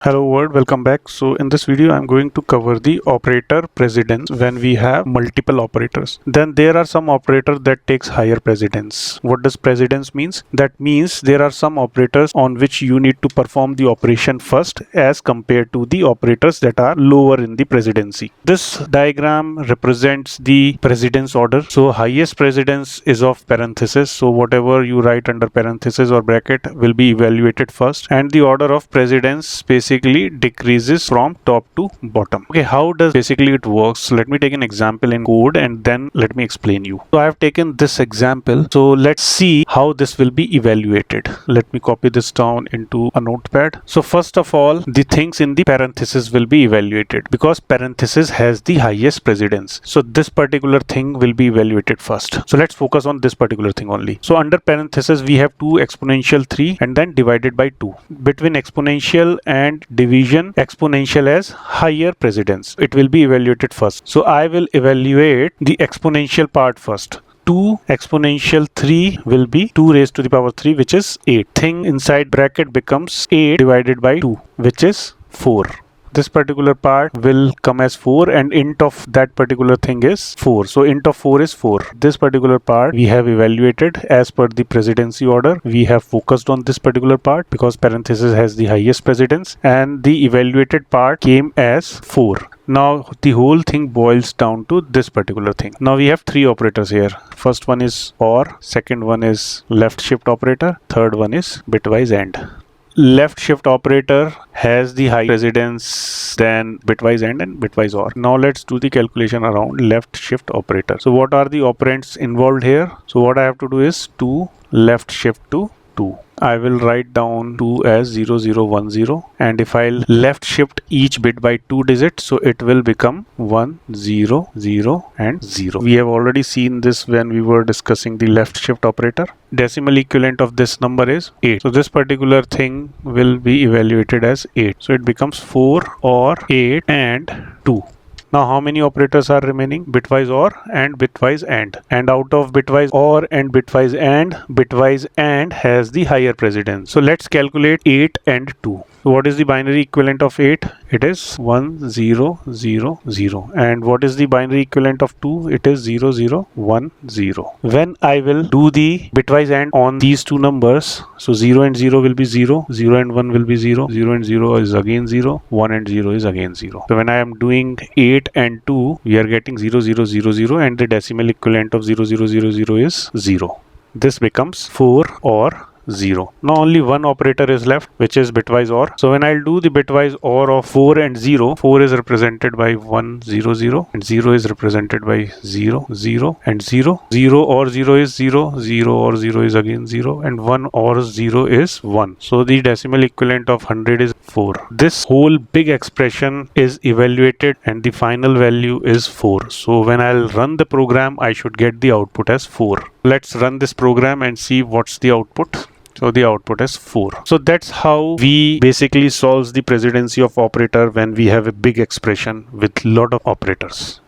Hello world, welcome back. So in this video I'm going to cover the operator precedence when we have multiple operators. Then there are some operators that takes higher precedence. What does precedence means? That means there are some operators on which you need to perform the operation first as compared to the operators that are lower in the precedency. This diagram represents the precedence order. So highest precedence is of parenthesis. So whatever you write under parenthesis or bracket will be evaluated first, and the order of precedence basically decreases from top to bottom. Okay, how does basically it works? Let me take an example in code and then let me explain you. So I have taken this example. So let's see how this will be evaluated. Let me copy this down into a notepad. So first of all, the things in the parenthesis will be evaluated because parenthesis has the highest precedence. So this particular thing will be evaluated first. So let's focus on this particular thing only. So under parenthesis we have 2 exponential 3 and then divided by 2. Between exponential and division, exponential has higher precedence. It will be evaluated first. So I will evaluate the exponential part first. 2 exponential 3 will be 2 raised to the power 3, which is 8. Thing inside bracket becomes 8 divided by 2, which is 4. This particular part will come as 4 and int of that particular thing is 4. So int of 4 is 4. This particular part we have evaluated as per the precedency order. We have focused on this particular part because parenthesis has the highest precedence and the evaluated part came as 4. Now the whole thing boils down to this particular thing. Now we have 3 operators here. First one is OR, second one is left shift operator, third one is bitwise AND. Left shift operator has the high precedence than bitwise AND and bitwise OR. Now let's do the calculation around left shift operator. So what are the operands involved here? So what I have to do is 2 left shift to 2. I will write down 2 as 0 0 1 0, and if I'll left shift each bit by 2 digits, so it will become 1 0 0 and 0. We have already seen this when we were discussing the left shift operator. Decimal equivalent of this number is 8. So this particular thing will be evaluated as 8. So it becomes 4 or 8 and 2. Now how many operators are remaining? Bitwise OR and bitwise AND. And out of bitwise OR and bitwise AND has the higher precedence. So let's calculate 8 and 2. So what is the binary equivalent of 8? It is 1 0 0 0. And what is the binary equivalent of 2? It is 0 0 1 0. When I will do the bitwise AND on these two numbers, so 0 and 0 will be 0, 0 and 1 will be 0, 0 and 0 is again 0, 1 and 0 is again 0. So when I am doing 8 and 2, we are getting 0 0 0 0 and the decimal equivalent of 0 0 0 0 is 0. This becomes 4 or 0. Now only one operator is left, which is bitwise OR. So when I'll do the bitwise OR of 4 and 0, 4 is represented by 1 0 0 and 0 is represented by 0 0 and 0. 0 or 0 is 0, 0 or 0 is again 0 and 1 or 0 is 1. So the decimal equivalent of 100 is 4. This whole big expression is evaluated and the final value is 4. So when I'll run the program, I should get the output as 4. Let's run this program and see what's the output. So the output is 4. So that's how we basically solve the precedency of operator when we have a big expression with lot of operators.